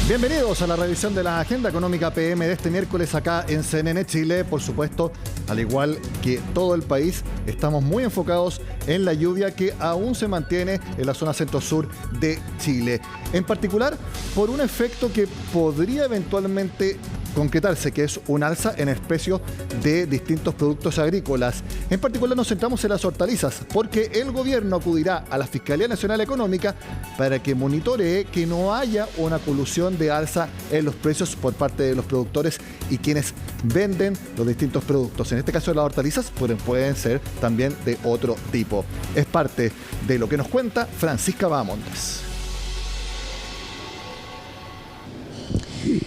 Bienvenidos a la revisión de la agenda económica PM de este miércoles acá en CNN Chile. Por supuesto, al igual que todo el país, estamos muy enfocados en la lluvia que aún se mantiene en la zona centro-sur de Chile. En particular, por un efecto que podría eventualmente concretarse, que es un alza en el precio de distintos productos agrícolas. En particular nos centramos en las hortalizas, porque el gobierno acudirá a la Fiscalía Nacional Económica para que monitoree que no haya una colusión de alza en los precios por parte de los productores y quienes venden los distintos productos. En este caso las hortalizas pueden ser también de otro tipo. Es parte de lo que nos cuenta Francisca Bahamondes.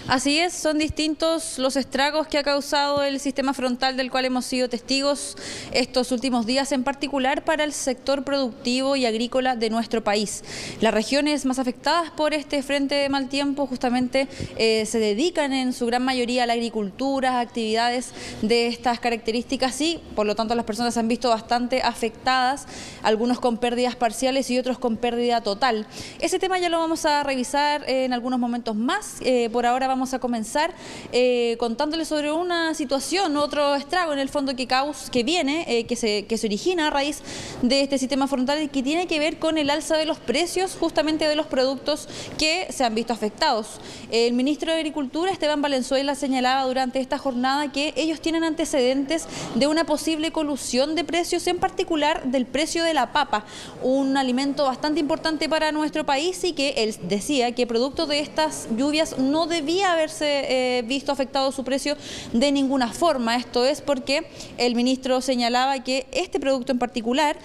Así es, son distintos los estragos que ha causado el sistema frontal del cual hemos sido testigos estos últimos días, en particular para el sector productivo y agrícola de nuestro país. Las regiones más afectadas por este frente de mal tiempo justamente se dedican en su gran mayoría a la agricultura, a actividades de estas características y por lo tanto las personas se han visto bastante afectadas, algunos con pérdidas parciales y otros con pérdida total. Ese tema ya lo vamos a revisar en algunos momentos más. Por ahora vamos a comenzar contándoles sobre una situación, otro estrago en el fondo que viene, que se origina a raíz de este sistema frontal y que tiene que ver con el alza de los precios justamente de los productos que se han visto afectados. El ministro de Agricultura, Esteban Valenzuela, señalaba durante esta jornada que ellos tienen antecedentes de una posible colusión de precios, en particular del precio de la papa, un alimento bastante importante para nuestro país y que él decía que producto de estas lluvias no debía haberse visto afectado su precio de ninguna forma. Esto es porque el ministro señalaba que este producto en particular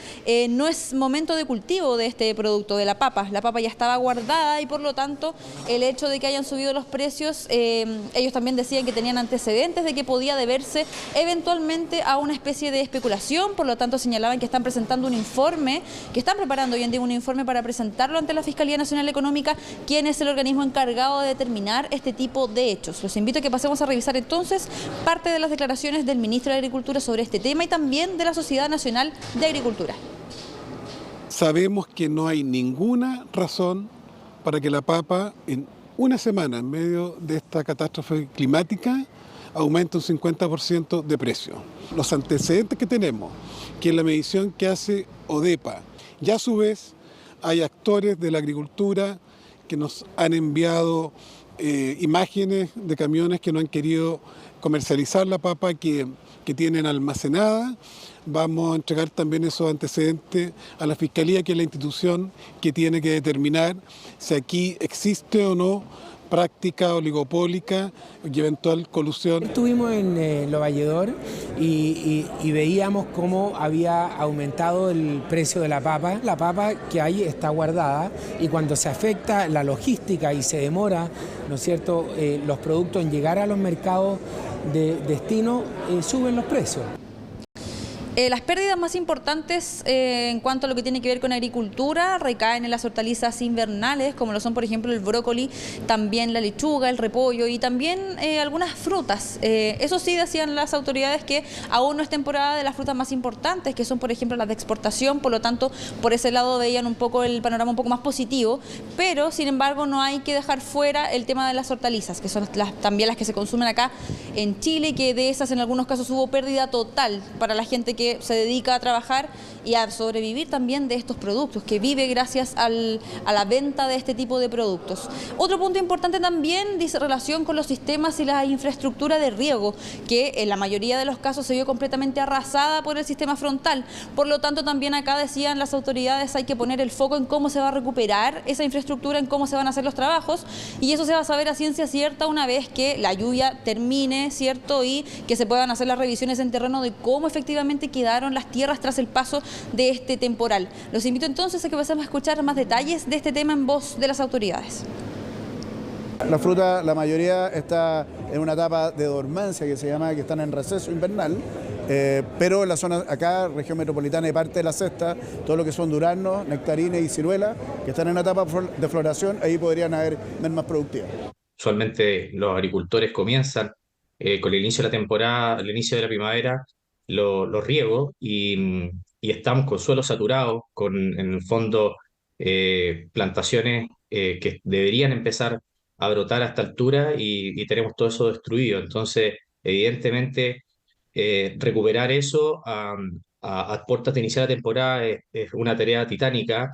no es momento de cultivo de este producto, de la papa. La papa ya estaba guardada y por lo tanto el hecho de que hayan subido los precios, ellos también decían que tenían antecedentes de que podía deberse eventualmente a una especie de especulación. Por lo tanto señalaban que están presentando un informe, que están preparando hoy en día un informe para presentarlo ante la Fiscalía Nacional Económica, quien es el organismo encargado de determinar este tipo de hechos. Los invito a que pasemos a revisar entonces parte de las declaraciones del ministro de Agricultura sobre este tema y también de la Sociedad Nacional de Agricultura. Sabemos que no hay ninguna razón para que la papa en una semana, en medio de esta catástrofe climática, aumente un 50% de precio. Los antecedentes que tenemos, que es la medición que hace ODEPA, y a su vez hay actores de la agricultura que nos han enviado imágenes de camiones que no han querido comercializar la papa que tienen almacenada. Vamos a entregar también esos antecedentes a la Fiscalía, que es la institución que tiene que determinar si aquí existe o no práctica oligopólica y eventual colusión. Estuvimos en Lo Valledor y veíamos cómo había aumentado el precio de la papa. La papa que ahí está guardada y cuando se afecta la logística y se demora, ¿no es cierto?, los productos en llegar a los mercados de destino, suben los precios. Las pérdidas más importantes en cuanto a lo que tiene que ver con agricultura recaen en las hortalizas invernales, como lo son por ejemplo el brócoli, también la lechuga, el repollo y también algunas frutas. Eso sí, decían las autoridades que aún no es temporada de las frutas más importantes, que son por ejemplo las de exportación, por lo tanto por ese lado veían un poco el panorama un poco más positivo, pero sin embargo no hay que dejar fuera el tema de las hortalizas, que son también las que se consumen acá en Chile, que de esas en algunos casos hubo pérdida total para la gente que se dedica a trabajar y a sobrevivir también de estos productos, que vive gracias a la venta de este tipo de productos. Otro punto importante también dice relación con los sistemas y la infraestructura de riego, que en la mayoría de los casos se vio completamente arrasada por el sistema frontal. Por lo tanto, también acá decían las autoridades hay que poner el foco en cómo se va a recuperar esa infraestructura, en cómo se van a hacer los trabajos, y eso se va a saber a ciencia cierta una vez que la lluvia termine, ¿cierto? Y que se puedan hacer las revisiones en terreno de cómo efectivamente quedaron las tierras tras el paso de este temporal. Los invito entonces a que pasemos a escuchar más detalles de este tema en voz de las autoridades. La fruta, la mayoría está en una etapa de dormancia que se llama, que están en receso invernal, pero en la zona acá, región metropolitana y parte de la sexta, todo lo que son duraznos, nectarines y ciruelas, que están en una etapa de floración, ahí podrían haber mermas productivas. Usualmente los agricultores comienzan con el inicio de la temporada, el inicio de la primavera, los riegos y estamos con suelos saturados, con en el fondo plantaciones que deberían empezar a brotar a esta altura y tenemos todo eso destruido. Entonces, evidentemente, recuperar eso a puertas de iniciar la temporada es una tarea titánica.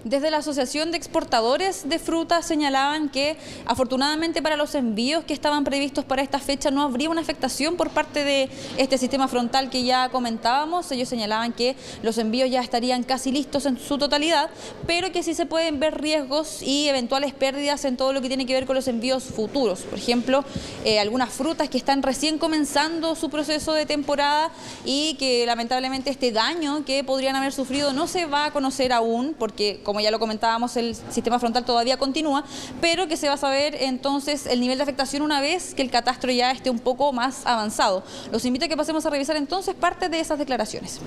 Desde la Asociación de Exportadores de Frutas señalaban que afortunadamente para los envíos que estaban previstos para esta fecha no habría una afectación por parte de este sistema frontal que ya comentábamos. Ellos señalaban que los envíos ya estarían casi listos en su totalidad, pero que sí se pueden ver riesgos y eventuales pérdidas en todo lo que tiene que ver con los envíos futuros. Por ejemplo, algunas frutas que están recién comenzando su proceso de temporada y que lamentablemente este daño que podrían haber sufrido no se va a conocer aún, porque como ya lo comentábamos, el sistema frontal todavía continúa, pero que se va a saber entonces el nivel de afectación una vez que el catastro ya esté un poco más avanzado. Los invito a que pasemos a revisar entonces parte de esas declaraciones.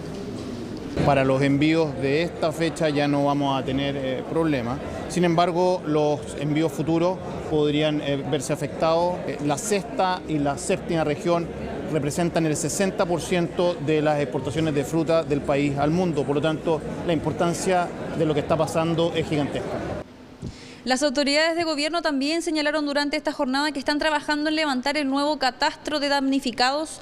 Para los envíos de esta fecha ya no vamos a tener problemas. Sin embargo, los envíos futuros podrían verse afectados. La sexta y la séptima región representan el 60% de las exportaciones de fruta del país al mundo. Por lo tanto, la importancia de lo que está pasando es gigantesca. Las autoridades de gobierno también señalaron durante esta jornada que están trabajando en levantar el nuevo catastro de damnificados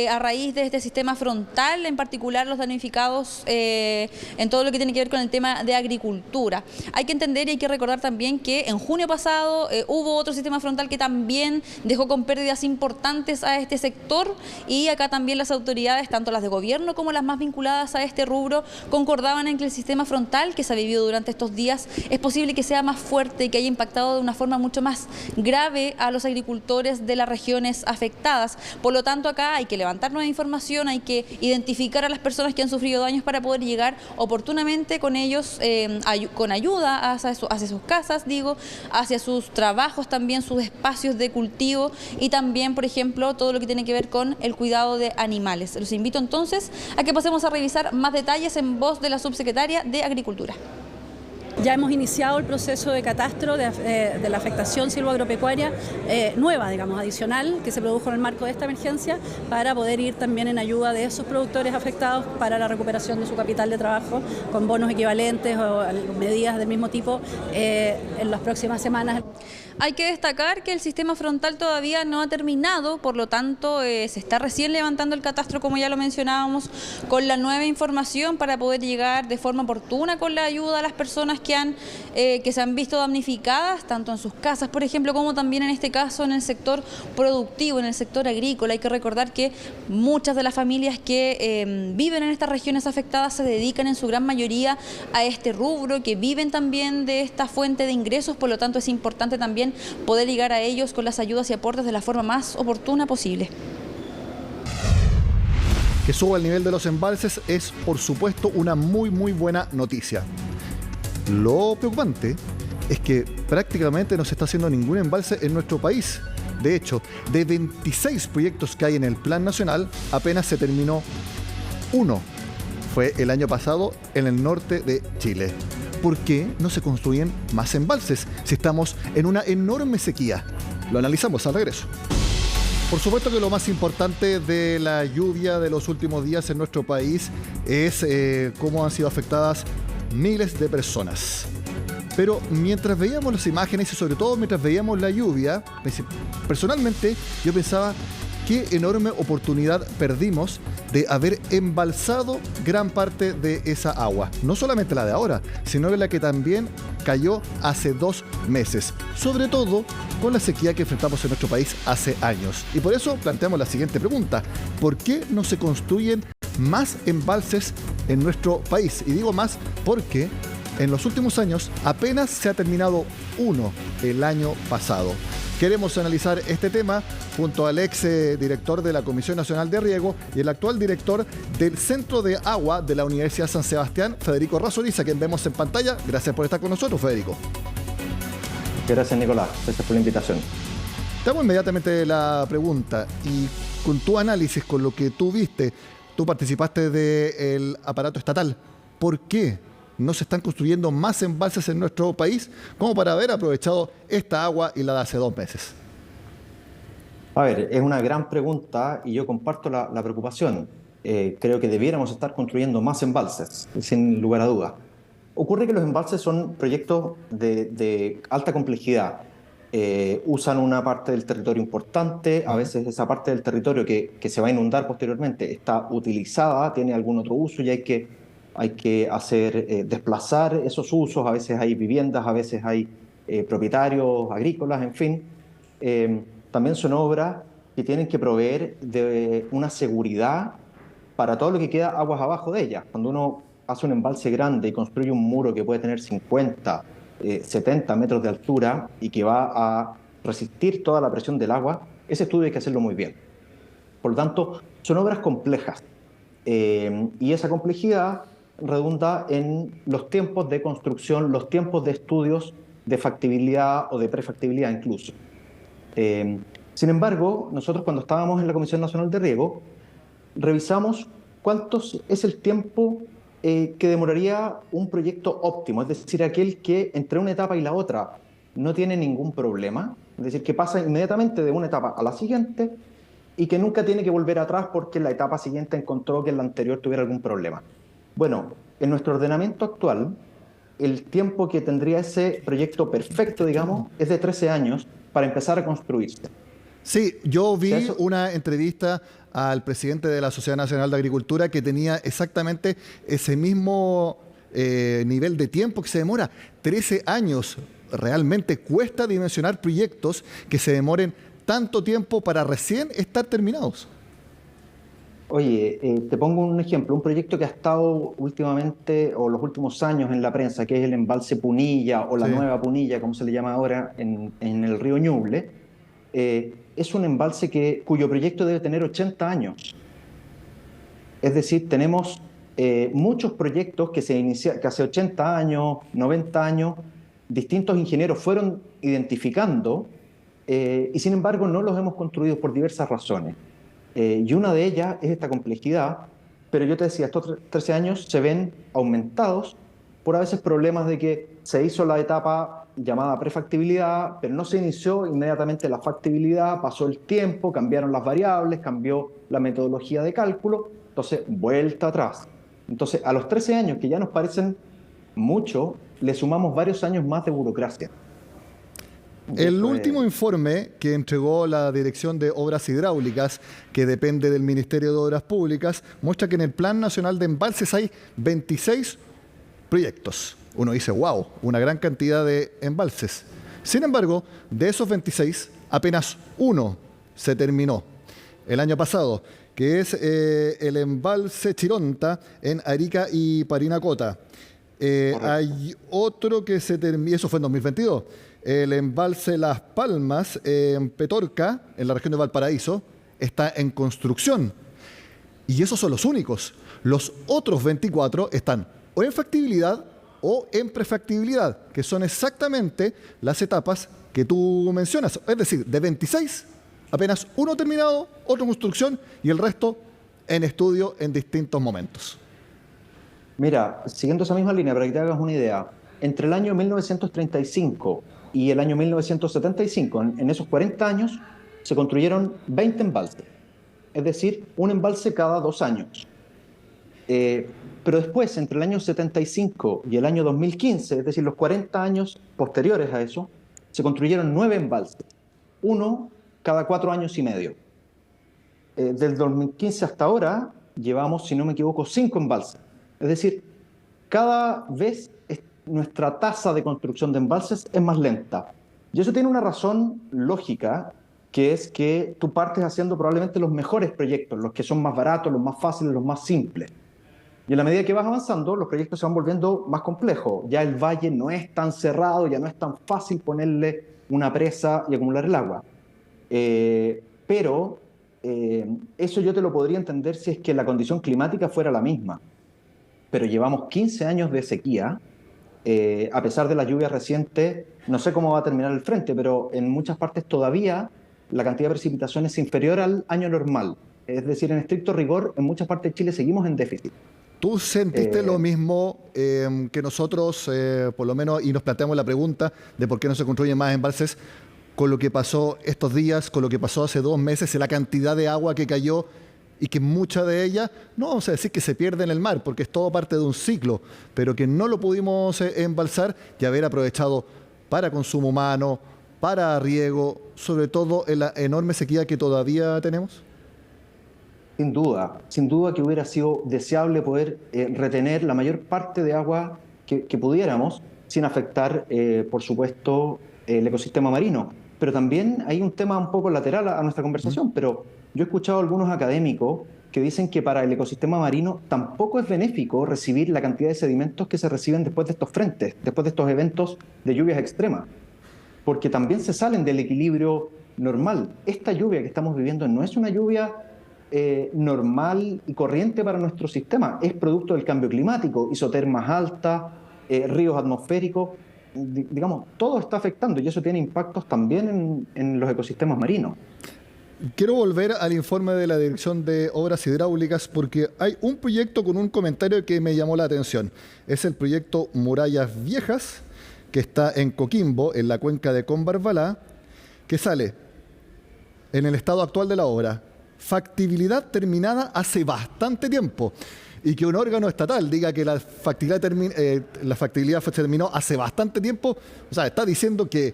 a raíz de este sistema frontal, en particular los damnificados en todo lo que tiene que ver con el tema de agricultura. Hay que entender y hay que recordar también que en junio pasado hubo otro sistema frontal que también dejó con pérdidas importantes a este sector, y acá también las autoridades, tanto las de gobierno como las más vinculadas a este rubro, concordaban en que el sistema frontal que se ha vivido durante estos días es posible que sea más fuerte y que haya impactado de una forma mucho más grave a los agricultores de las regiones afectadas. Por lo tanto, acá hay que levantar nueva información, hay que identificar a las personas que han sufrido daños para poder llegar oportunamente con ellos, con ayuda hacia sus casas, hacia sus trabajos también, sus espacios de cultivo y también, por ejemplo, todo lo que tiene que ver con el cuidado de animales. Los invito entonces a que pasemos a revisar más detalles en voz de la subsecretaria de Agricultura. Ya hemos iniciado el proceso de catastro de la afectación silvoagropecuaria nueva, adicional, que se produjo en el marco de esta emergencia, para poder ir también en ayuda de esos productores afectados para la recuperación de su capital de trabajo con bonos equivalentes o medidas del mismo tipo en las próximas semanas. Hay que destacar que el sistema frontal todavía no ha terminado, por lo tanto se está recién levantando el catastro, como ya lo mencionábamos, con la nueva información para poder llegar de forma oportuna con la ayuda a las personas que se han visto damnificadas, tanto en sus casas, por ejemplo, como también en este caso en el sector productivo, en el sector agrícola. Hay que recordar que muchas de las familias que viven en estas regiones afectadas se dedican en su gran mayoría a este rubro, que viven también de esta fuente de ingresos, por lo tanto es importante también poder llegar a ellos con las ayudas y aportes de la forma más oportuna posible. Que suba el nivel de los embalses es, por supuesto, una muy buena noticia. Lo preocupante es que prácticamente no se está haciendo ningún embalse en nuestro país. De hecho, de 26 proyectos que hay en el Plan Nacional, apenas se terminó uno. Fue el año pasado en el norte de Chile. ¿Por qué no se construyen más embalses si estamos en una enorme sequía? Lo analizamos al regreso. Por supuesto que lo más importante de la lluvia de los últimos días en nuestro país es cómo han sido afectadas miles de personas. Pero mientras veíamos las imágenes y sobre todo mientras veíamos la lluvia, personalmente yo pensaba qué enorme oportunidad perdimos de haber embalsado gran parte de esa agua. No solamente la de ahora, sino la que también cayó hace 2 meses. Sobre todo con la sequía que enfrentamos en nuestro país hace años. Y por eso planteamos la siguiente pregunta: ¿por qué no se construyen más embalses en nuestro país? Y digo más porque en los últimos años apenas se ha terminado uno el año pasado. Queremos analizar este tema junto al ex director de la Comisión Nacional de Riego y el actual director del Centro de Agua de la Universidad San Sebastián, Federico Razoriza, a quien vemos en pantalla. Gracias por estar con nosotros, Federico. Gracias, Nicolás. Gracias por la invitación. Te hago inmediatamente la pregunta, y con tu análisis, con lo que tú viste, tú participaste del aparato estatal. ¿Por qué no se están construyendo más embalses en nuestro país como para haber aprovechado esta agua y la de hace 2 meses? A ver, es una gran pregunta y yo comparto la preocupación. Creo que debiéramos estar construyendo más embalses, sin lugar a dudas. Ocurre que los embalses son proyectos de alta complejidad. usan una parte del territorio importante, a veces esa parte del territorio que se va a inundar posteriormente está utilizada, tiene algún otro uso y hay que hacer desplazar esos usos, a veces hay viviendas, a veces hay propietarios agrícolas, en fin. También son obras que tienen que proveer de una seguridad para todo lo que queda aguas abajo de ellas. Cuando uno hace un embalse grande y construye un muro que puede tener 50, 70 metros de altura y que va a resistir toda la presión del agua, ese estudio hay que hacerlo muy bien. Por lo tanto, son obras complejas y esa complejidad redunda en los tiempos de construcción, los tiempos de estudios de factibilidad o de prefactibilidad incluso. Sin embargo, nosotros cuando estábamos en la Comisión Nacional de Riego, revisamos cuánto es el tiempo que demoraría un proyecto óptimo, es decir, aquel que entre una etapa y la otra no tiene ningún problema, es decir, que pasa inmediatamente de una etapa a la siguiente y que nunca tiene que volver atrás porque la etapa siguiente encontró que en la anterior tuviera algún problema. Bueno, en nuestro ordenamiento actual, el tiempo que tendría ese proyecto perfecto, digamos, es de 13 años para empezar a construirse. Sí, yo vi una entrevista al presidente de la Sociedad Nacional de Agricultura que tenía exactamente ese mismo nivel de tiempo que se demora. 13 años. Realmente cuesta dimensionar proyectos que se demoren tanto tiempo para recién estar terminados. Oye, te pongo un ejemplo, un proyecto que ha estado últimamente o los últimos años en la prensa, que es el embalse Punilla o la nueva Punilla, como se le llama ahora, en el río Ñuble. Es un embalse cuyo proyecto debe tener 80 años. Es decir, tenemos muchos proyectos que hace 80 años, 90 años, distintos ingenieros fueron identificando y sin embargo no los hemos construido por diversas razones. Y una de ellas es esta complejidad, pero yo te decía, estos 13 años se ven aumentados por a veces problemas de que se hizo la etapa llamada prefactibilidad, pero no se inició inmediatamente la factibilidad, pasó el tiempo, cambiaron las variables, cambió la metodología de cálculo, entonces vuelta atrás. Entonces a los 13 años, que ya nos parecen mucho, le sumamos varios años más de burocracia. El último informe que entregó la Dirección de Obras Hidráulicas, que depende del Ministerio de Obras Públicas, muestra que en el Plan Nacional de Embalses hay 26 proyectos. Uno dice, wow, una gran cantidad de embalses. Sin embargo, de esos 26, apenas uno se terminó el año pasado, que es el embalse Chironta en Arica y Parinacota. Hay otro que se terminó, eso fue en 2022, el embalse Las Palmas en Petorca, en la región de Valparaíso, está en construcción. Y esos son los únicos. Los otros 24 están o en factibilidad o en prefactibilidad, que son exactamente las etapas que tú mencionas. Es decir, de 26, apenas uno terminado, otro en construcción y el resto en estudio en distintos momentos. Mira, siguiendo esa misma línea, para que te hagas una idea, entre el año 1935 y el año 1975, en esos 40 años, se construyeron 20 embalses. Es decir, un embalse cada 2 años. Pero después, entre el año 75 y el año 2015, es decir, los 40 años posteriores a eso, se construyeron 9 embalses, uno cada 4 años y medio. Del 2015 hasta ahora, llevamos, si no me equivoco, 5 embalses. Es decir, cada vez nuestra tasa de construcción de embalses es más lenta. Y eso tiene una razón lógica, que es que tú partes haciendo probablemente los mejores proyectos, los que son más baratos, los más fáciles, los más simples. Y en la medida que vas avanzando, los proyectos se van volviendo más complejos. Ya el valle no es tan cerrado, ya no es tan fácil ponerle una presa y acumular el agua. Pero eso yo te lo podría entender si es que la condición climática fuera la misma. Pero llevamos 15 años de sequía, a pesar de la lluvia reciente, no sé cómo va a terminar el frente, pero en muchas partes todavía la cantidad de precipitación es inferior al año normal. Es decir, en estricto rigor, en muchas partes de Chile seguimos en déficit. ¿Tú sentiste lo mismo que nosotros, por lo menos, y nos planteamos la pregunta de por qué no se construyen más embalses con lo que pasó estos días, con lo que pasó hace 2 meses, y la cantidad de agua que cayó y que mucha de ella, no vamos a decir que se pierde en el mar, porque es todo parte de un ciclo, pero que no lo pudimos embalsar y haber aprovechado para consumo humano, para riego, sobre todo en la enorme sequía que todavía tenemos? Sin duda que hubiera sido deseable poder retener la mayor parte de agua que pudiéramos sin afectar, por supuesto, el ecosistema marino. Pero también hay un tema un poco lateral a nuestra conversación, pero yo he escuchado a algunos académicos que dicen que para el ecosistema marino tampoco es benéfico recibir la cantidad de sedimentos que se reciben después de estos frentes, después de estos eventos de lluvias extremas, porque también se salen del equilibrio normal. Esta lluvia que estamos viviendo no es una lluvia normal y corriente para nuestro sistema, es producto del cambio climático, isotermas altas, ríos atmosféricos, digamos, todo está afectando y eso tiene impactos también en los ecosistemas marinos. Quiero volver al informe de la Dirección de Obras Hidráulicas porque hay un proyecto con un comentario que me llamó la atención. Es el proyecto Murallas Viejas, que está en Coquimbo, en la cuenca de Combarbalá, que sale en el estado actual de la obra. Factibilidad terminada hace bastante tiempo. Y que un órgano estatal diga que la factibilidad se terminó hace bastante tiempo, o sea, está diciendo que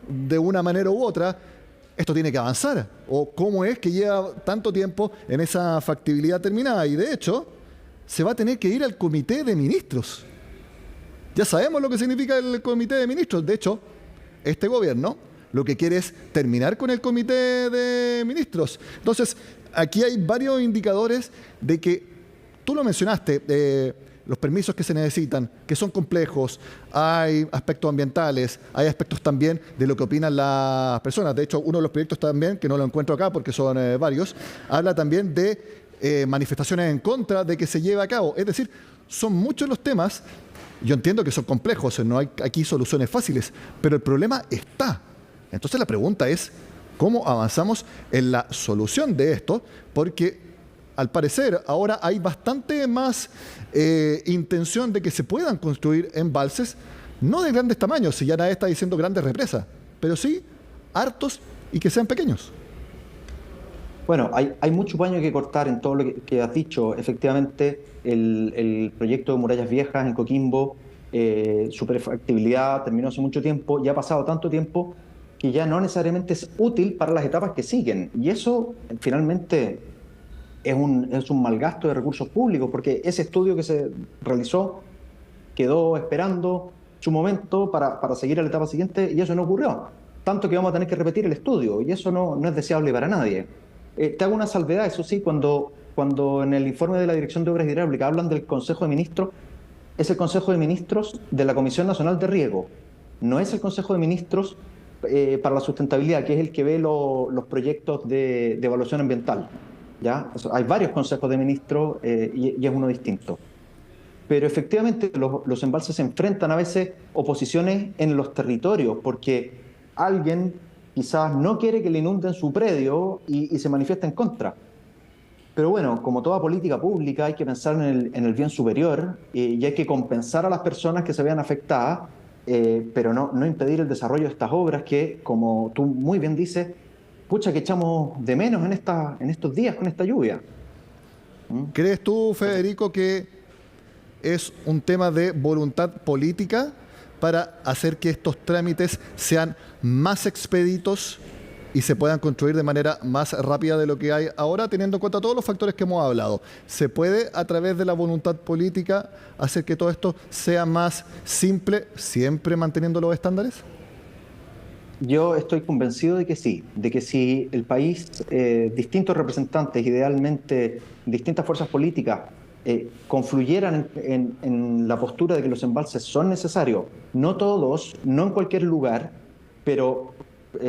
de una manera u otra esto tiene que avanzar. O cómo es que lleva tanto tiempo en esa factibilidad terminada. Y de hecho, se va a tener que ir al Comité de Ministros. Ya sabemos lo que significa el Comité de Ministros. De hecho, este gobierno lo que quiere es terminar con el Comité de Ministros. Entonces, aquí hay varios indicadores de que, tú lo mencionaste, los permisos que se necesitan, que son complejos, hay aspectos ambientales, hay aspectos también de lo que opinan las personas. De hecho, uno de los proyectos también, que no lo encuentro acá porque son varios, habla también de manifestaciones en contra de que se lleve a cabo. Es decir, son muchos los temas. Yo entiendo que son complejos, no hay aquí soluciones fáciles, pero el problema está. Entonces la pregunta es, ¿cómo avanzamos en la solución de esto? Porque al parecer ahora hay bastante más intención de que se puedan construir embalses, no de grandes tamaños, si ya nadie está diciendo grandes represas, pero sí hartos y que sean pequeños. Bueno, hay mucho paño que cortar en todo lo que has dicho. Efectivamente, el proyecto de Murallas Viejas en Coquimbo, su prefactibilidad terminó hace mucho tiempo, ya ha pasado tanto tiempo que ya no necesariamente es útil para las etapas que siguen. Y eso finalmente es un mal gasto de recursos públicos, porque ese estudio que se realizó quedó esperando su momento para seguir a la etapa siguiente y eso no ocurrió. Tanto que vamos a tener que repetir el estudio y eso no es deseable para nadie. Te hago una salvedad, eso sí, cuando en el informe de la Dirección de Obras Hidráulicas hablan del Consejo de Ministros, es el Consejo de Ministros de la Comisión Nacional de Riego, no es el Consejo de Ministros para la Sustentabilidad, que es el que ve los proyectos de evaluación ambiental. ¿Ya? Hay varios consejos de ministros y es uno distinto. Pero efectivamente los embalses se enfrentan a veces oposiciones en los territorios, porque alguien quizás no quiere que le inunden su predio y se manifiesta en contra. Pero bueno, como toda política pública hay que pensar en el bien superior y hay que compensar a las personas que se vean afectadas, pero no impedir el desarrollo de estas obras que, como tú muy bien dices, pucha que echamos de menos en estos días con esta lluvia. ¿Crees tú, Federico, que es un tema de voluntad política para hacer que estos trámites sean más expeditos y se puedan construir de manera más rápida de lo que hay ahora, teniendo en cuenta todos los factores que hemos hablado? ¿Se puede, a través de la voluntad política, hacer que todo esto sea más simple, siempre manteniendo los estándares? Yo estoy convencido de que si el país, distintos representantes, idealmente distintas fuerzas políticas, confluyeran en la postura de que los embalses son necesarios, no todos, no en cualquier lugar, pero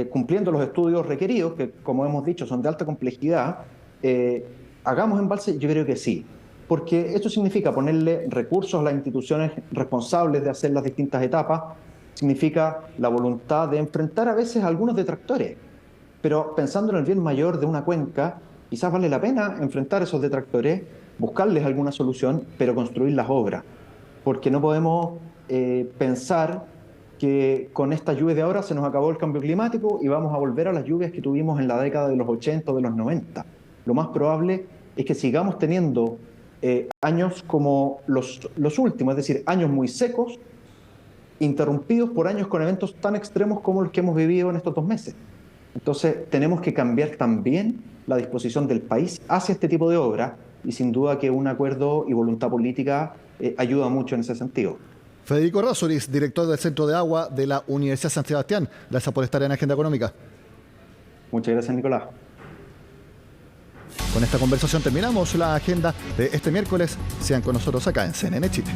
cumpliendo los estudios requeridos, que como hemos dicho son de alta complejidad, hagamos embalses, yo creo que sí. Porque esto significa ponerle recursos a las instituciones responsables de hacer las distintas etapas, significa la voluntad de enfrentar a veces a algunos detractores, pero pensando en el bien mayor de una cuenca, quizás vale la pena enfrentar a esos detractores, buscarles alguna solución, pero construir las obras, porque no podemos pensar que con esta lluvia de ahora se nos acabó el cambio climático y vamos a volver a las lluvias que tuvimos en la década de los 80 o de los 90. Lo más probable es que sigamos teniendo años como los últimos, es decir, años muy secos, interrumpidos por años con eventos tan extremos como los que hemos vivido en estos 2 meses. Entonces, tenemos que cambiar también la disposición del país hacia este tipo de obra, y sin duda que un acuerdo y voluntad política ayuda mucho en ese sentido. Federico Errázuriz, director del Centro de Agua de la Universidad San Sebastián. Gracias por estar en Agenda Económica. Muchas gracias, Nicolás. Con esta conversación terminamos la agenda de este miércoles. Sean con nosotros acá en CNN Chile.